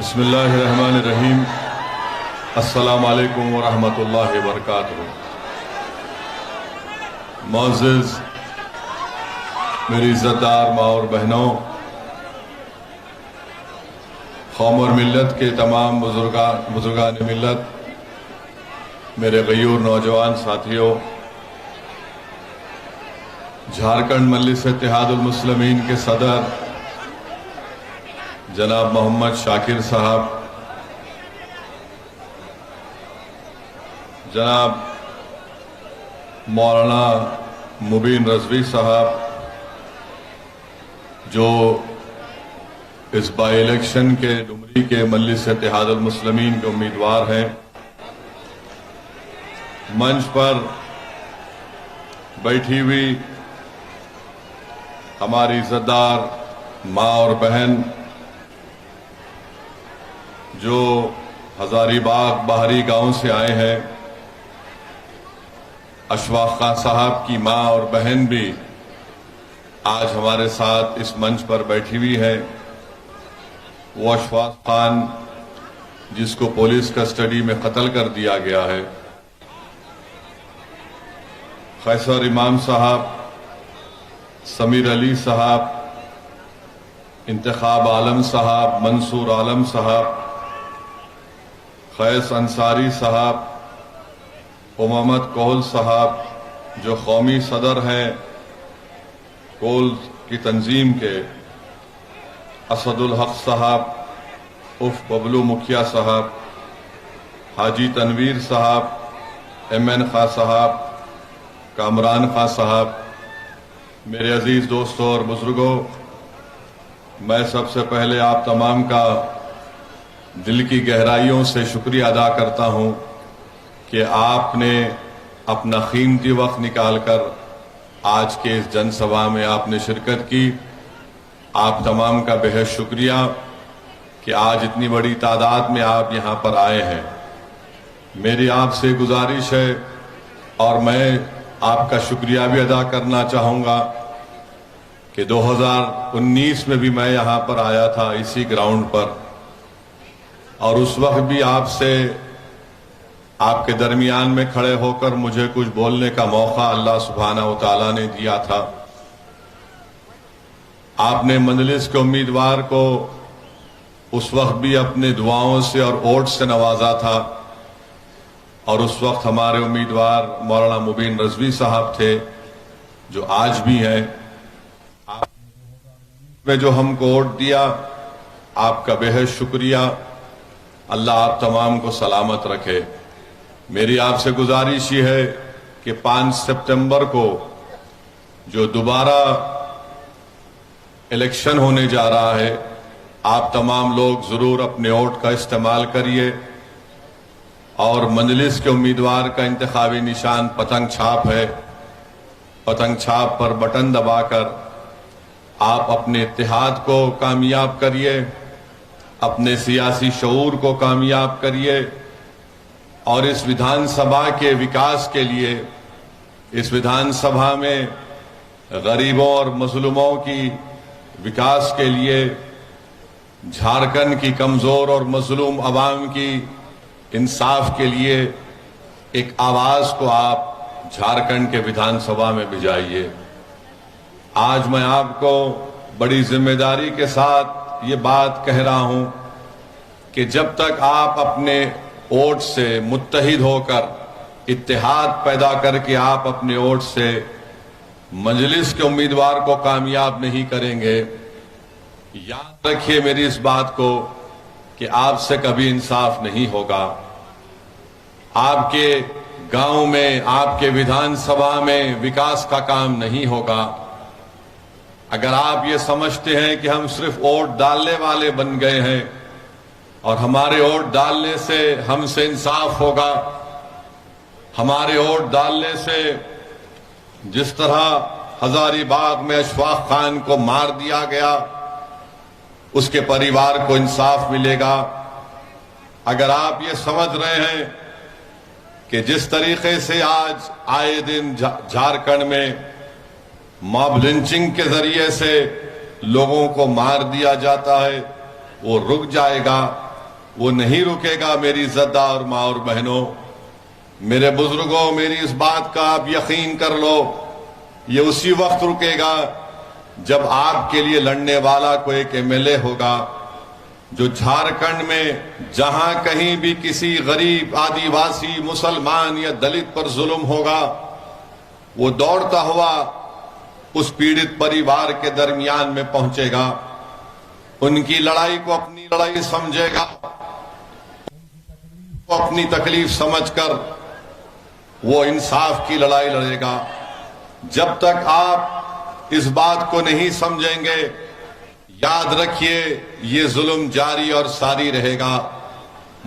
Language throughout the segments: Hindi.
बिस्मिल्लाहिर्रहमानिर्रहीम। अस्सलामु अलैकुम वरहमतुल्लाहि वबरकातुहू। मोअज़्ज़िज़ मेरी इज़्ज़तदार माँ और बहनों, कौम और मिल्लत के तमाम बुजुर्गान मिल्लत, मेरे गयूर नौजवान साथियों, झारखंड मजलिस इत्तेहादुल मुस्लिमीन के सदर जनाब मोहम्मद शाकिर साहब, जनाब मौलाना मुबीन रज़वी साहब, जो इस बाई इलेक्शन के डुमरी के मजलिस इत्तेहादुल मुस्लिमीन के उम्मीदवार हैं, मंच पर बैठी हुई हमारी इज़्ज़तदार माँ और बहन जो हजारीबाग बाहरी गांव से आए हैं, अशफाक खान साहब की माँ और बहन भी आज हमारे साथ इस मंच पर बैठी हुई है। वो अशफाक खान जिसको पुलिस कस्टडी में कत्ल कर दिया गया है, कैसर इमाम साहब, समीर अली साहब, इंतखाब आलम साहब, मंसूर आलम साहब, खैस अंसारी साहब, मोहम्मद कोहल साहब जो कौमी सदर हैं कोल की तंजीम के, असदुल हक साहब उफ बबलू मुखिया साहब, हाजी तनवीर साहब, MN खां साहब, कामरान खां साहब, मेरे अजीज दोस्तों और बुजुर्गों, मैं सबसे पहले आप तमाम का दिल की गहराइयों से शुक्रिया अदा करता हूं कि आपने अपना कीमती वक्त निकालकर आज के इस जनसभा में आपने शिरकत की। आप तमाम का बेहद शुक्रिया कि आज इतनी बड़ी तादाद में आप यहां पर आए हैं। मेरी आपसे गुजारिश है और मैं आपका शुक्रिया भी अदा करना चाहूंगा कि 2019 में भी मैं यहां पर आया था इसी ग्राउंड पर, और उस वक्त भी आपसे आपके दरमियान में खड़े होकर मुझे कुछ बोलने का मौका अल्लाह सुब्हानहू व तआला ने दिया था। आपने मजलिस के उम्मीदवार को उस वक्त भी अपने दुआओं से और वोट से नवाजा था, और उस वक्त हमारे उम्मीदवार मौलाना मुबीन रज़वी साहब थे जो आज भी हैं। आपने जो हमको वोट दिया, आपका बेहद शुक्रिया। अल्लाह आप तमाम को सलामत रखे। मेरी आपसे गुजारिश ये है कि 5 सितंबर को जो दोबारा इलेक्शन होने जा रहा है, आप तमाम लोग जरूर अपने वोट का इस्तेमाल करिए, और मजलिस के उम्मीदवार का इंतखाबी निशान पतंग छाप है। पतंग छाप पर बटन दबाकर आप अपने इत्तेहाद को कामयाब करिए, अपने सियासी शऊर को कामयाब करिए, और इस विधानसभा के विकास के लिए, इस विधानसभा में गरीबों और मजलूमों की विकास के लिए, झारखंड की कमजोर और मजलूम अवाम की इंसाफ के लिए एक आवाज को आप झारखंड के विधानसभा में भिजाइए। आज मैं आपको बड़ी जिम्मेदारी के साथ ये बात कह रहा हूं कि जब तक आप अपने वोट से मुत्तहिद होकर, इत्तेहाद पैदा करके आप अपने वोट से मजलिस के उम्मीदवार को कामयाब नहीं करेंगे, याद रखिए मेरी इस बात को कि आपसे कभी इंसाफ नहीं होगा। आपके गांव में, आपके विधानसभा में विकास का काम नहीं होगा। अगर आप ये समझते हैं कि हम सिर्फ वोट डालने वाले बन गए हैं और हमारे वोट डालने से हमसे इंसाफ होगा, हमारे वोट डालने से जिस तरह हजारीबाग में अशफाक खान को मार दिया गया उसके परिवार को इंसाफ मिलेगा, अगर आप ये समझ रहे हैं कि जिस तरीके से आज आए दिन झारखंड में मॉब लिंचिंग के जरिए से लोगों को मार दिया जाता है वो रुक जाएगा, वो नहीं रुकेगा। मेरी इज्जतदार माँ और बहनों, मेरे बुजुर्गों, मेरी इस बात का आप यकीन कर लो, ये उसी वक्त रुकेगा जब आपके लिए लड़ने वाला कोई एक एमएलए होगा जो झारखंड में जहां कहीं भी किसी गरीब, आदिवासी, मुसलमान या दलित पर जुल्म होगा, वो दौड़ता हुआ उस पीड़ित परिवार के दरमियान में पहुंचेगा, उनकी लड़ाई को अपनी लड़ाई समझेगा, वो अपनी तकलीफ समझकर वो इंसाफ की लड़ाई लड़ेगा। जब तक आप इस बात को नहीं समझेंगे, याद रखिए ये जुल्म जारी और सारी रहेगा।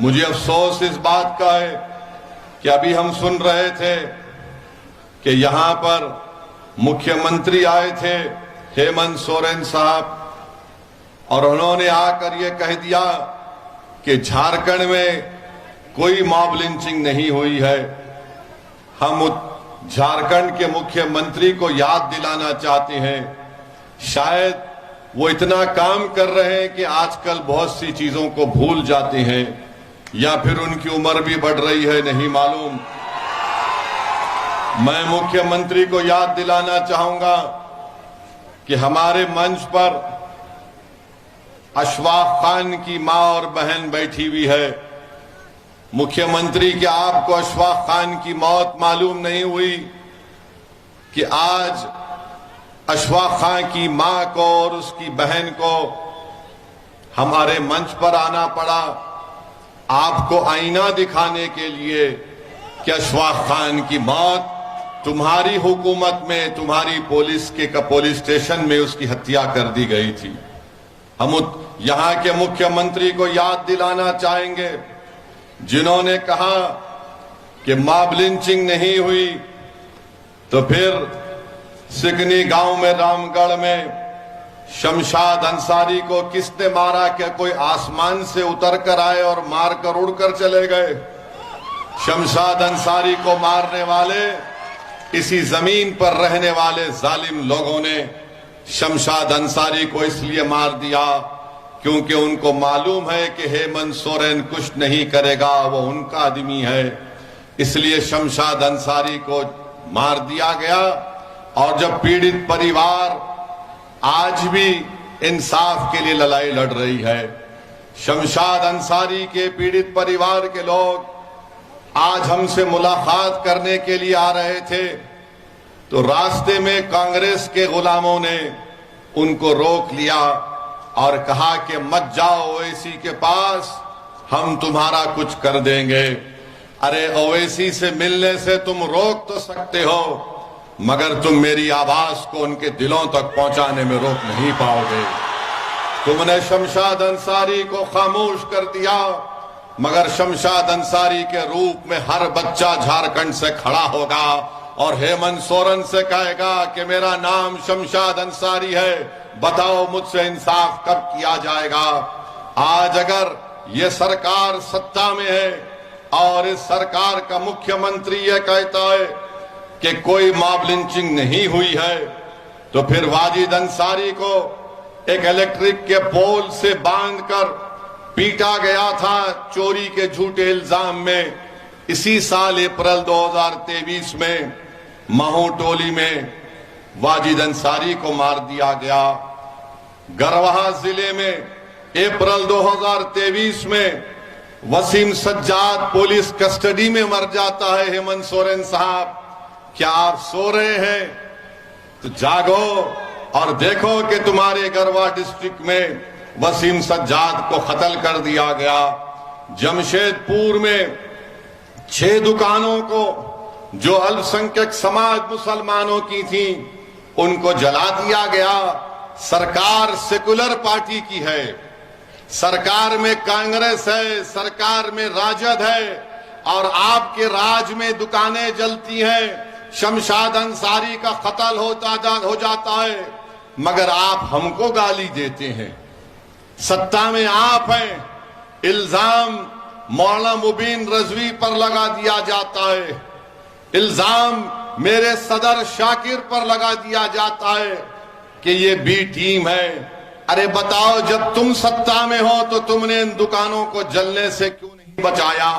मुझे अफसोस इस बात का है कि अभी हम सुन रहे थे कि यहां पर मुख्यमंत्री आए थे हेमंत सोरेन साहब, और उन्होंने आकर ये कह दिया कि झारखंड में कोई मॉब लिंचिंग नहीं हुई है। हम झारखंड के मुख्यमंत्री को याद दिलाना चाहते हैं, शायद वो इतना काम कर रहे हैं कि आजकल बहुत सी चीजों को भूल जाते हैं, या फिर उनकी उम्र भी बढ़ रही है, नहीं मालूम। मैं मुख्यमंत्री को याद दिलाना चाहूंगा कि हमारे मंच पर अशफाक खान की मां और बहन बैठी हुई है। मुख्यमंत्री, क्या आपको अशफाक खान की मौत मालूम नहीं हुई कि आज अशफाक खान की मां को और उसकी बहन को हमारे मंच पर आना पड़ा आपको आईना दिखाने के लिए कि अशफाक खान की मौत तुम्हारी हुकूमत में, तुम्हारी पुलिस स्टेशन में उसकी हत्या कर दी गई थी। हम यहां के मुख्यमंत्री को याद दिलाना चाहेंगे जिन्होंने कहा कि मॉब लिंचिंग नहीं हुई, तो फिर सिकनी गांव में, रामगढ़ में शमशाद अंसारी को किसने मारा? क्या कोई आसमान से उतर कर आए और मारकर उड़कर चले गए? शमशाद अंसारी को मारने वाले इसी जमीन पर रहने वाले जालिम लोगों ने शमशाद अंसारी को इसलिए मार दिया क्योंकि उनको मालूम है कि हेमंत सोरेन कुछ नहीं करेगा, वो उनका आदमी है, इसलिए शमशाद अंसारी को मार दिया गया। और जब पीड़ित परिवार आज भी इंसाफ के लिए लड़ाई लड़ रही है, शमशाद अंसारी के पीड़ित परिवार के लोग आज हमसे मुलाकात करने के लिए आ रहे थे, तो रास्ते में कांग्रेस के गुलामों ने उनको रोक लिया और कहा कि मत जाओ ओवैसी के पास, हम तुम्हारा कुछ कर देंगे। अरे ओवैसी से मिलने से तुम रोक तो सकते हो, मगर तुम मेरी आवाज को उनके दिलों तक पहुंचाने में रोक नहीं पाओगे। तुमने शमशाद अंसारी को खामोश कर दिया, मगर शमशाद अंसारी के रूप में हर बच्चा झारखंड से खड़ा होगा और हेमंत सोरेन से कहेगा कि मेरा नाम शमशाद अंसारी है, बताओ मुझसे इंसाफ कब किया जाएगा। आज अगर ये सरकार सत्ता में है और इस सरकार का मुख्यमंत्री ये कहता है कि कोई मॉब लिंचिंग नहीं हुई है, तो फिर वाजिद अंसारी को एक इलेक्ट्रिक के पोल से बांधकर पीटा गया था चोरी के झूठे इल्जाम में। इसी साल अप्रैल 2023 में महू टोली में वाजिद अंसारी को मार दिया गया। गरवाहा जिले में अप्रैल 2023 में वसीम सज्जाद पुलिस कस्टडी में मर जाता है। हेमंत सोरेन साहब, क्या आप सो रहे हैं? तो जागो और देखो कि तुम्हारे गरवा डिस्ट्रिक्ट में वसीम सज्जाद को कत्ल कर दिया गया। जमशेदपुर में 6 दुकानों को जो अल्पसंख्यक समाज मुसलमानों की थी उनको जला दिया गया। सरकार सेकुलर पार्टी की है, सरकार में कांग्रेस है, सरकार में राजद है, और आपके राज में दुकानें जलती हैं, शमशाद अंसारी का कत्ल हो जाता है, मगर आप हमको गाली देते हैं। सत्ता में आप हैं, इल्जाम मौलाना मुबीन रजवी पर लगा दिया जाता है, इल्जाम मेरे सदर शाकिर पर लगा दिया जाता है कि ये बी टीम है। अरे बताओ, जब तुम सत्ता में हो तो तुमने इन दुकानों को जलने से क्यों नहीं बचाया?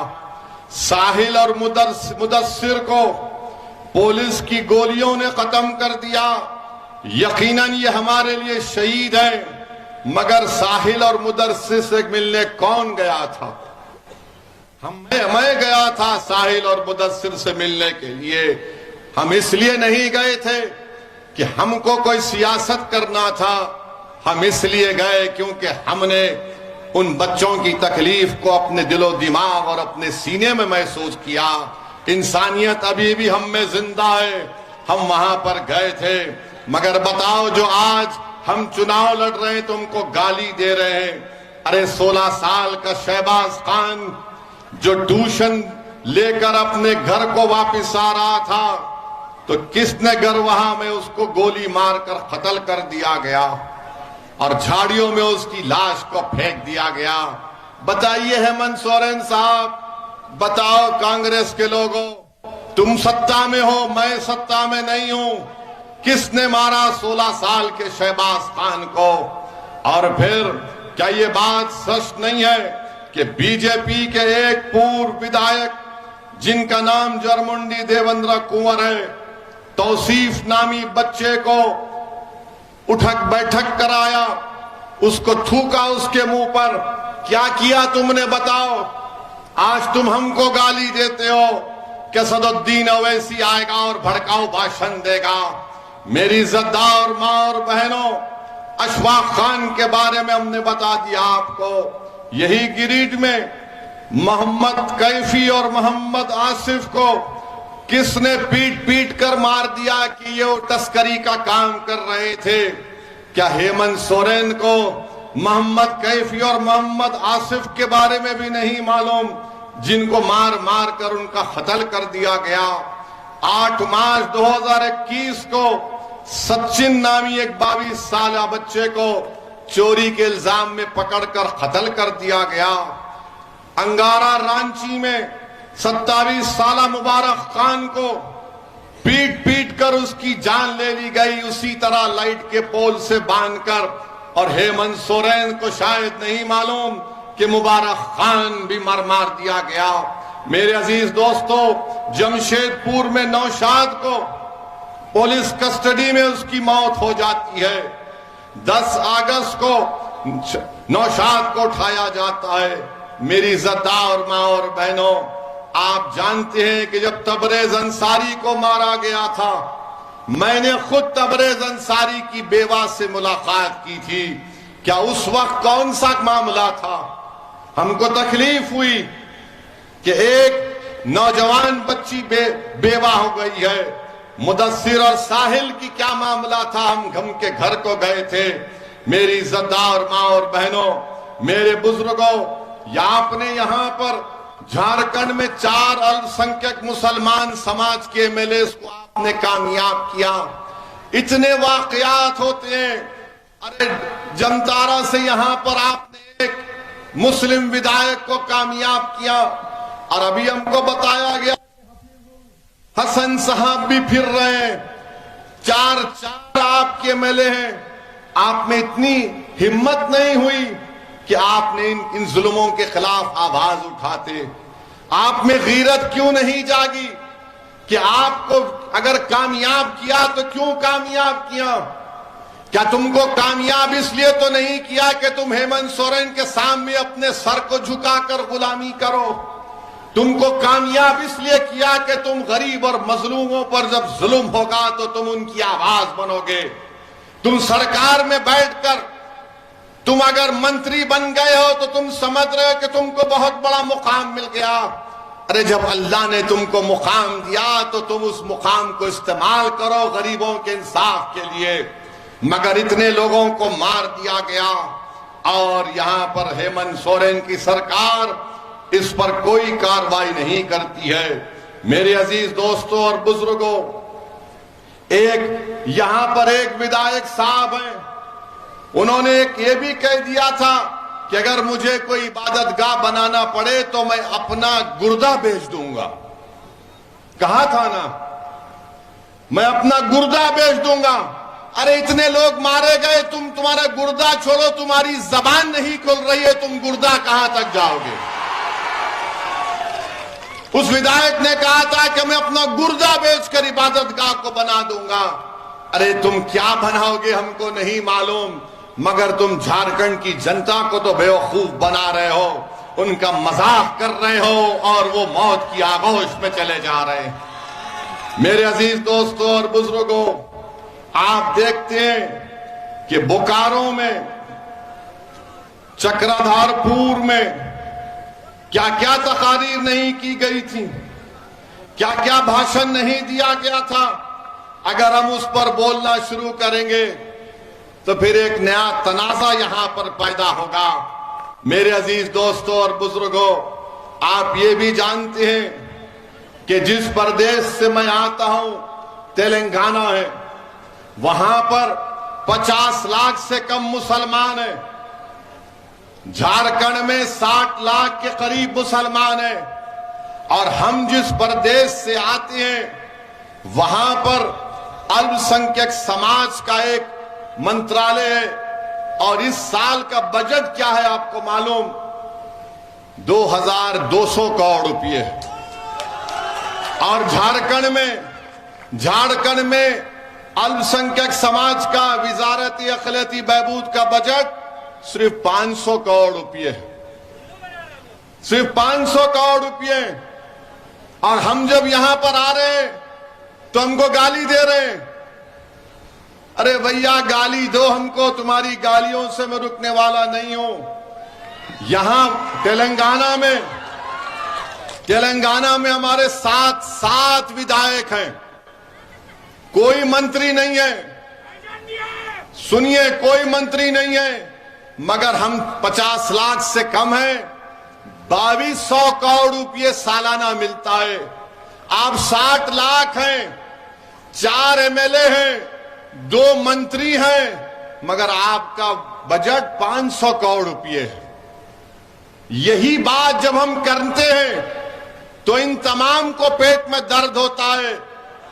साहिल और मुदस्सिर को पुलिस की गोलियों ने खत्म कर दिया। यकीनन ये हमारे लिए शहीद है, मगर साहिल और मुदस्सिर से मिलने कौन गया था? मैं गया था साहिल और मुदस्सिर से मिलने के लिए। हम इसलिए नहीं गए थे कि हमको कोई सियासत करना था, हम इसलिए गए क्योंकि हमने उन बच्चों की तकलीफ को अपने दिलो दिमाग और अपने सीने में महसूस किया। इंसानियत अभी भी हम में जिंदा है, हम वहां पर गए थे। मगर बताओ, जो आज हम चुनाव लड़ रहे हैं तो उनको गाली दे रहे हैं। अरे 16 साल का शहबाज खान जो ट्यूशन लेकर अपने घर को वापस आ रहा था, तो किसने गरवाहा में उसको गोली मारकर कत्ल कर दिया गया और झाड़ियों में उसकी लाश को फेंक दिया गया। बताइए हेमंत सोरेन साहब, बताओ कांग्रेस के लोगों, तुम सत्ता में हो, मैं सत्ता में नहीं हूं, किसने मारा 16 साल के शहबाज खान को? और फिर क्या ये बात सच नहीं है कि बीजेपी के एक पूर्व विधायक जिनका नाम जरमुंडी देवेंद्र कुंवर है, तौसीफ नामी बच्चे को उठक बैठक कराया, उसको थूका उसके मुंह पर? क्या किया तुमने बताओ? आज तुम हमको गाली देते हो कि असदुद्दीन ओवैसी आएगा और भड़काऊ भाषण देगा। मेरी इज्जतदार मां और बहनों, अशफाक खान के बारे में हमने बता दिया आपको। यही गिरिडीह में मोहम्मद कैफी और मोहम्मद आसिफ को किसने पीट पीट कर मार दिया कि ये तस्करी का काम कर रहे थे? क्या हेमंत सोरेन को मोहम्मद कैफी और मोहम्मद आसिफ के बारे में भी नहीं मालूम, जिनको मार मार कर उनका कत्ल कर दिया गया? 8 मार्च 2021 को सचिन नामी एक 22 साल बच्चे को चोरी के इल्जाम में पकड़कर कत्ल कर दिया गया। अंगारा रांची में 27 साल मुबारक खान को पीट पीट कर उसकी जान ले ली गई, उसी तरह लाइट के पोल से बांधकर। और हेमंत सोरेन को शायद नहीं मालूम कि मुबारक खान भी मार दिया गया। मेरे अजीज दोस्तों, जमशेदपुर में नौशाद को पुलिस कस्टडी में उसकी मौत हो जाती है। 10 अगस्त को नौशाद को उठाया जाता है। मेरी इज्जतदार मां और बहनों, आप जानते हैं कि जब तबरेज अंसारी को मारा गया था, मैंने खुद तबरेज अंसारी की बेवा से मुलाकात की थी। क्या उस वक्त कौन सा मामला था? हमको तकलीफ हुई कि एक नौजवान बच्ची बेवा हो गई है। मुदस्सिर और साहिल की क्या मामला था? हम के घर को गए थे। मेरी इज्जतदार मां और बहनों, मेरे बुजुर्गों, आपने यहां पर झारखंड में 4 अल्पसंख्यक मुसलमान समाज के एमएलए को आपने कामयाब किया। इतने वाकयात होते हैं। अरे जमतारा से यहां पर आपने एक मुस्लिम विधायक को कामयाब किया, और अभी हमको बताया गया हसन साहब भी फिर रहे हैं। 4 आपके एमएलए हैं। आप में इतनी हिम्मत नहीं हुई कि आपने इन जुल्मों के खिलाफ आवाज उठाते? आप में गीरत क्यों नहीं जागी कि आपको अगर कामयाब किया तो क्यों कामयाब किया? क्या तुमको कामयाब इसलिए तो नहीं किया कि तुम हेमंत सोरेन के सामने अपने सर को झुकाकर गुलामी करो? तुमको कामयाब इसलिए किया कि तुम गरीब और मजलूमों पर जब जुल्म होगा तो तुम उनकी आवाज बनोगे। तुम सरकार में बैठकर तुम अगर मंत्री बन गए हो तो तुम समझ रहे हो कि तुमको बहुत बड़ा मुकाम मिल गया। अरे जब अल्लाह ने तुमको मुकाम दिया तो तुम उस मुकाम को इस्तेमाल करो गरीबों के इंसाफ के लिए। मगर इतने लोगों को मार दिया गया और यहां पर हेमंत सोरेन की सरकार इस पर कोई कार्रवाई नहीं करती है। मेरे अजीज दोस्तों और बुजुर्गों, यहां पर एक विधायक साहब हैं, उन्होंने ये भी कह दिया था कि अगर मुझे कोई इबादतगाह बनाना पड़े तो मैं अपना गुर्दा बेच दूंगा। कहा था ना, मैं अपना गुर्दा बेच दूंगा। अरे इतने लोग मारे गए, तुम्हारा गुर्दा छोड़ो, तुम्हारी जबान नहीं खुल रही है, तुम गुर्दा कहां तक जाओगे। उस विधायक ने कहा था कि मैं अपना गुर्दा बेचकर इबादतगाह को बना दूंगा। अरे तुम क्या बनाओगे हमको नहीं मालूम, मगर तुम झारखंड की जनता को तो बेवकूफ बना रहे हो, उनका मजाक कर रहे हो और वो मौत की आगोश में चले जा रहे हैं। मेरे अजीज दोस्तों और बुजुर्गों, आप देखते हैं कि बोकारो में, चक्रधरपुर में क्या क्या तकारीर नहीं की गई थी, क्या क्या भाषण नहीं दिया गया था। अगर हम उस पर बोलना शुरू करेंगे तो फिर एक नया तनाजा यहां पर पैदा होगा। मेरे अजीज दोस्तों और बुजुर्गों, आप ये भी जानते हैं कि जिस प्रदेश से मैं आता हूं, तेलंगाना है, वहां पर 50 लाख से कम मुसलमान हैं। झारखंड में 60 लाख के करीब मुसलमान हैं। और हम जिस प्रदेश से आते हैं वहां पर अल्पसंख्यक समाज का एक मंत्रालय है, और इस साल का बजट क्या है आपको मालूम? 2200 करोड़ रुपये। और झारखंड में अल्पसंख्यक समाज का विजारत अखिलती बहबूद का बजट सिर्फ 500 करोड़ रुपये, सिर्फ 500 करोड़ रुपये। और हम जब यहां पर आ रहे हैं तो हमको गाली दे रहे हैं। अरे भैया गाली दो हमको, तुम्हारी गालियों से मैं रुकने वाला नहीं हूं। यहां तेलंगाना में हमारे सात विधायक हैं, कोई मंत्री नहीं है। सुनिए, कोई मंत्री नहीं है, मगर हम 50 लाख से कम हैं। 2200 करोड़ रुपये सालाना मिलता है। आप 60 लाख हैं, 4 एमएलए हैं, 2 मंत्री हैं, मगर आपका बजट 500 करोड़ रुपये है। यही बात जब हम करते हैं तो इन तमाम को पेट में दर्द होता है,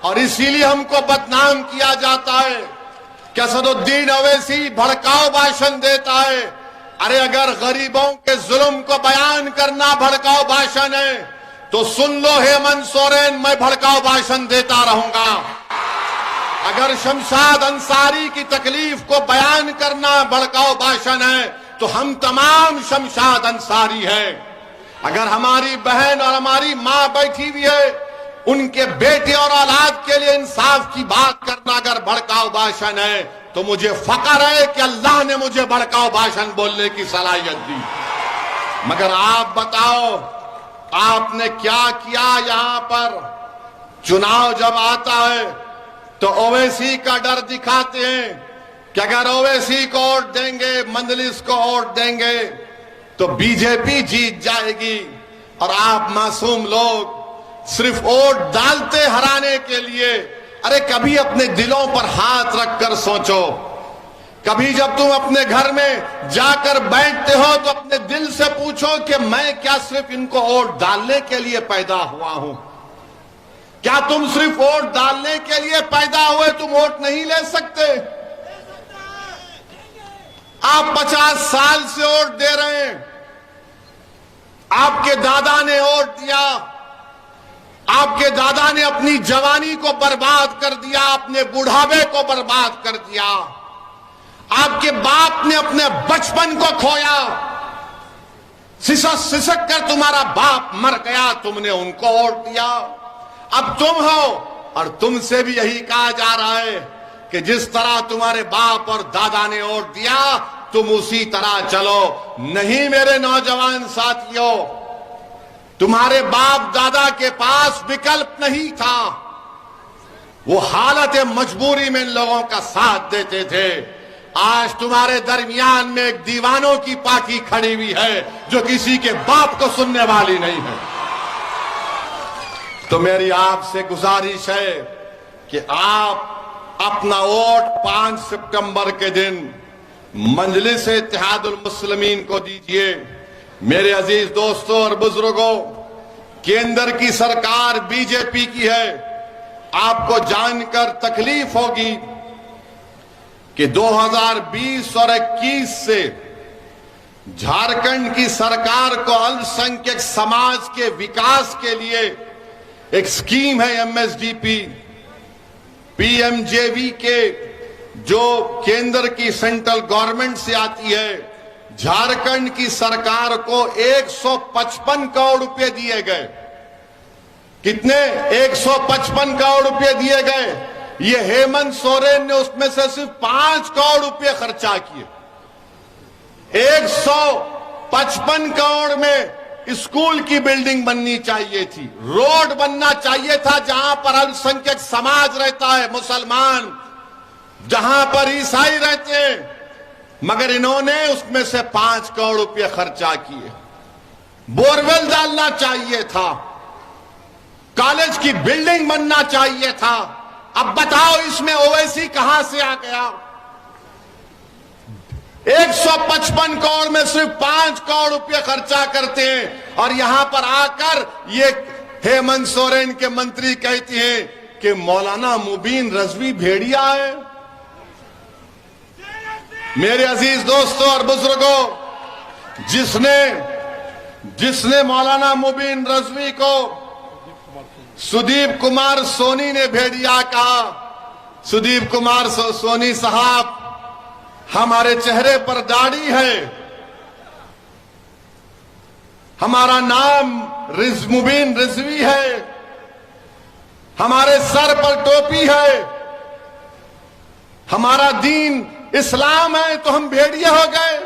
और इसीलिए हमको बदनाम किया जाता है कि असदुद्दीन ओवैसी भड़काऊ भाषण देता है। अरे अगर गरीबों के जुल्म को बयान करना भड़काऊ भाषण है तो सुन लो हेमंत सोरेन, मैं भड़काऊ भाषण देता रहूंगा। अगर शमशाद अंसारी की तकलीफ को बयान करना भड़काऊ भाषण है तो हम तमाम शमशाद अंसारी हैं। अगर हमारी बहन और हमारी मां बैठी हुई है, उनके बेटे और औलाद के लिए इंसाफ की बात करना अगर भड़काऊ भाषण है तो मुझे फख्र है कि अल्लाह ने मुझे भड़काऊ भाषण बोलने की सलाहियत दी। मगर आप बताओ, आपने क्या किया? यहां पर चुनाव जब आता है तो ओवैसी का डर दिखाते हैं कि अगर ओवैसी को वोट देंगे, मंजलिस को वोट देंगे तो बीजेपी जीत जाएगी। और आप मासूम लोग सिर्फ वोट डालते हराने के लिए। अरे कभी अपने दिलों पर हाथ रखकर सोचो, कभी जब तुम अपने घर में जाकर बैठते हो तो अपने दिल से पूछो कि मैं क्या सिर्फ इनको वोट डालने के लिए पैदा हुआ हूं? क्या तुम सिर्फ वोट डालने के लिए पैदा हुए? तुम वोट नहीं ले सकते? आप 50 साल से वोट दे रहे हैं, आपके दादा ने वोट दिया, आपके दादा ने अपनी जवानी को बर्बाद कर दिया, अपने बुढ़ापे को बर्बाद कर दिया, आपके बाप ने अपने बचपन को खोया, सिसक कर तुम्हारा बाप मर गया, तुमने उनको वोट दिया। अब तुम हो, और तुमसे भी यही कहा जा रहा है कि जिस तरह तुम्हारे बाप और दादा ने वोट दिया तुम उसी तरह चलो। नहीं मेरे नौजवान साथियों, तुम्हारे बाप दादा के पास विकल्प नहीं था, वो हालत मजबूरी में इन लोगों का साथ देते थे। आज तुम्हारे दरमियान में एक दीवानों की पार्टी खड़ी हुई है जो किसी के बाप को सुनने वाली नहीं है। तो मेरी आपसे गुजारिश है कि आप अपना वोट 5 सितंबर के दिन मजलिस इत्तेहादुल मुस्लिमीन को दीजिए। मेरे अजीज दोस्तों और बुजुर्गों, केंद्र की सरकार बीजेपी की है। आपको जानकर तकलीफ होगी कि 2020 और 21 से झारखंड की सरकार को अल्पसंख्यक समाज के विकास के लिए एक स्कीम है एमएसडीपी, पीएमजेवी के जो केंद्र की सेंट्रल गवर्नमेंट से आती है। झारखंड की सरकार को 155 करोड़ रुपए दिए गए। कितने? 155 करोड़ रुपए दिए गए। ये हेमंत सोरेन ने उसमें से सिर्फ 5 करोड़ रुपए खर्चा किए। 155 करोड़ में स्कूल की बिल्डिंग बननी चाहिए थी, रोड बनना चाहिए था जहां पर अल्पसंख्यक समाज रहता है, मुसलमान, जहां पर ईसाई रहते हैं, मगर इन्होंने उसमें से 5 करोड़ रुपए खर्चा किए। बोरवेल डालना चाहिए था, कॉलेज की बिल्डिंग बनना चाहिए था। अब बताओ इसमें ओवैसी कहां से आ गया? 155 करोड़ में सिर्फ 5 करोड़ रुपए खर्चा करते हैं और यहां पर आकर ये हेमंत सोरेन के मंत्री कहती हैं कि मौलाना मुबीन रजवी भेड़िया है। मेरे अजीज दोस्तों और बुजुर्गों, जिसने मौलाना मुबीन रजवी को सुदीप कुमार सोनी ने भेड़िया कहा, सुदीप कुमार सोनी साहब, हमारे चेहरे पर दाढ़ी है, हमारा नाम मुबीन रिजवी है, हमारे सर पर टोपी है, हमारा दीन इस्लाम है, तो हम भेड़िए हो गए?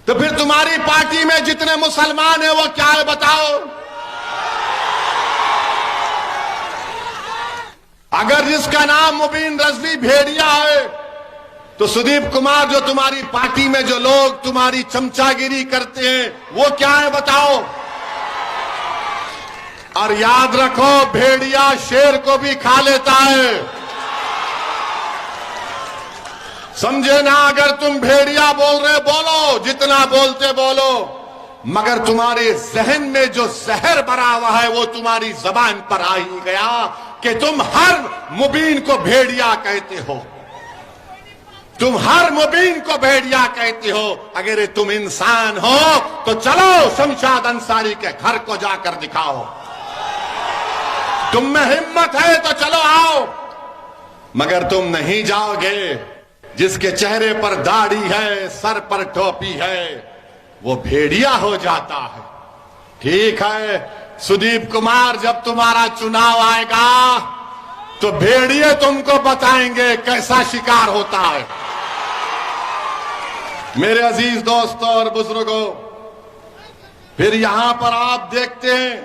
तो फिर तुम्हारी पार्टी में जितने मुसलमान हैं वो क्या है बताओ? अगर जिसका नाम मुबीन रजवी भेड़िया है तो सुदीप कुमार, जो तुम्हारी पार्टी में जो लोग तुम्हारी चमचागिरी करते हैं वो क्या है बताओ? और याद रखो, भेड़िया शेर को भी खा लेता है, समझे ना? अगर तुम भेड़िया बोल रहे बोलो, जितना बोलते बोलो, मगर तुम्हारे जहन में जो जहर भरा हुआ है वो तुम्हारी जबान पर आ ही गया कि तुम हर मुबीन को भेड़िया कहते हो, तुम हर मुबीन को भेड़िया कहते हो। अगर तुम इंसान हो तो चलो शमशाद अंसारी के घर को जाकर दिखाओ, तुम में हिम्मत है तो चलो आओ, मगर तुम नहीं जाओगे। जिसके चेहरे पर दाढ़ी है, सर पर टोपी है, वो भेड़िया हो जाता है। ठीक है, सुदीप कुमार, जब तुम्हारा चुनाव आएगा तो भेड़िए तुमको बताएंगे कैसा शिकार होता है। मेरे अजीज दोस्तों और बुजुर्गों, फिर यहां पर आप देखते हैं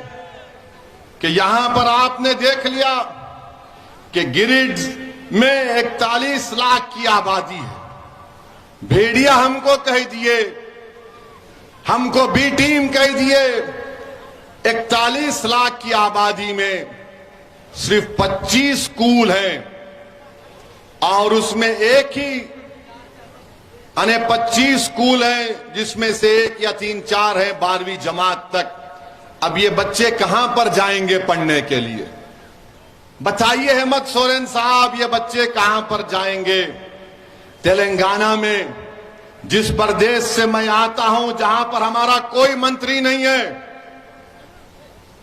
कि यहां पर आपने देख लिया कि गिरिडीह में 41 लाख की आबादी है। भेड़िया हमको कह दिए, हमको बी टीम कह दिए। 41 लाख की आबादी में सिर्फ 25 स्कूल हैं और उसमें एक ही 25 स्कूल हैं जिसमें से 1 या 3-4 है 12वीं जमात तक। अब ये बच्चे कहां पर जाएंगे पढ़ने के लिए? बताइए हेमंत सोरेन साहब, ये बच्चे कहां पर जाएंगे? तेलंगाना में, जिस प्रदेश से मैं आता हूं, जहां पर हमारा कोई मंत्री नहीं है,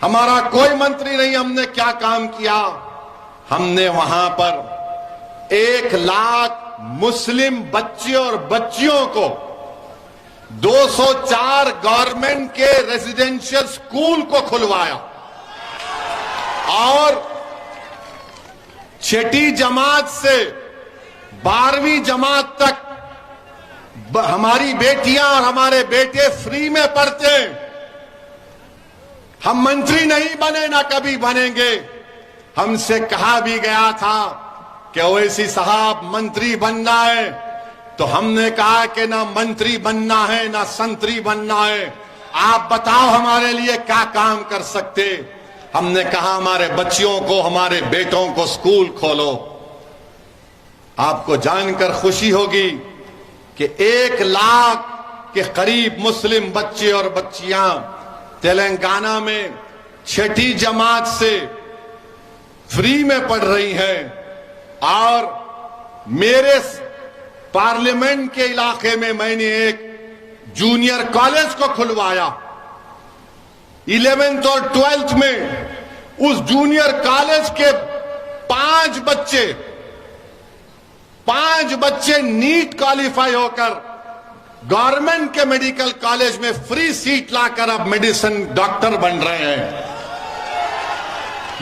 हमारा कोई मंत्री नहीं, हमने क्या काम किया? हमने वहां पर 1 लाख मुस्लिम बच्चे और बच्चियों को 204 गवर्नमेंट के रेजिडेंशियल स्कूल को खुलवाया और 6ठी जमात से 12वीं जमात तक हमारी बेटियां और हमारे बेटे फ्री में पढ़ते हैं। हम मंत्री नहीं बने, ना कभी बनेंगे। हमसे कहा भी गया था कि ओवैसी साहब मंत्री बनना है, तो हमने कहा कि ना मंत्री बनना है ना संतरी बनना है, आप बताओ हमारे लिए क्या काम कर सकते। हमने कहा हमारे बच्चियों को, हमारे बेटों को स्कूल खोलो। आपको जानकर खुशी होगी कि 1 लाख के करीब मुस्लिम बच्चे और बच्चियां तेलंगाना में 6ठी जमात से फ्री में पढ़ रही हैं और मेरे पार्लियामेंट के इलाके में मैंने एक जूनियर कॉलेज को खुलवाया। 11th और 12th में उस जूनियर कॉलेज के 5 बच्चे नीट क्वालिफाई होकर गवर्नमेंट के मेडिकल कॉलेज में फ्री सीट लाकर अब मेडिसिन डॉक्टर बन रहे हैं।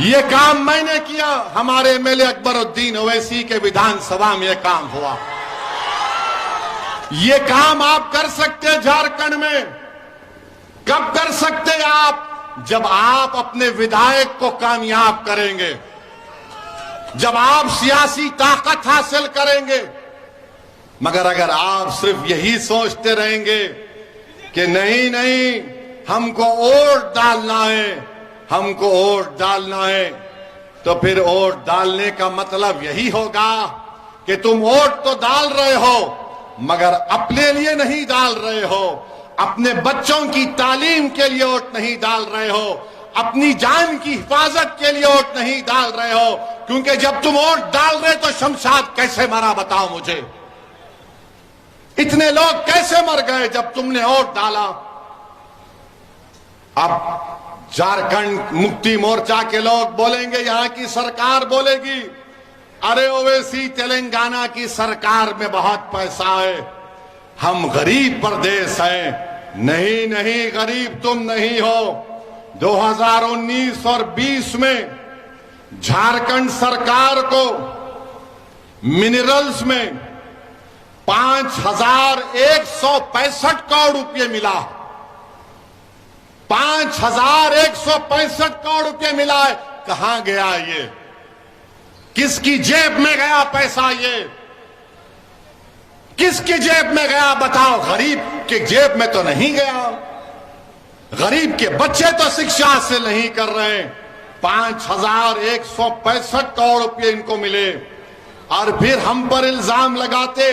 यह काम मैंने किया, हमारे एमएलए अकबरुद्दीन ओवैसी के विधानसभा में यह काम हुआ। यह काम आप कर सकते हैं झारखंड में। कब कर सकते हैं आप? जब आप अपने विधायक को कामयाब करेंगे, जब आप सियासी ताकत हासिल करेंगे। मगर अगर आप सिर्फ यही सोचते रहेंगे कि नहीं नहीं हमको वोट डालना है, हमको वोट डालना है, तो फिर वोट डालने का मतलब यही होगा कि तुम वोट तो डाल रहे हो मगर अपने लिए नहीं डाल रहे हो, अपने बच्चों की तालीम के लिए वोट नहीं डाल रहे हो, अपनी जान की हिफाजत के लिए वोट नहीं डाल रहे हो। क्योंकि जब तुम वोट डाल रहे तो शमशाद कैसे मरा बताओ मुझे? इतने लोग कैसे मर गए जब तुमने वोट डाला? अब झारखंड मुक्ति मोर्चा के लोग बोलेंगे, यहां की सरकार बोलेगी, अरे ओवैसी तेलंगाना की सरकार में बहुत पैसा है, हम गरीब प्रदेश हैं। नहीं नहीं, गरीब तुम नहीं हो। 2019 और 20 में झारखंड सरकार को मिनरल्स में 5,165 करोड़ रुपए मिला। 5,165 करोड़ रुपए मिला है। कहां गया ये? किसकी जेब में गया पैसा? ये किसकी जेब में गया बताओ? गरीब के जेब में तो नहीं गया। गरीब के बच्चे तो शिक्षा हासिल नहीं कर रहे। 5,165 करोड़ रुपए इनको मिले। और फिर हम पर इल्जाम लगाते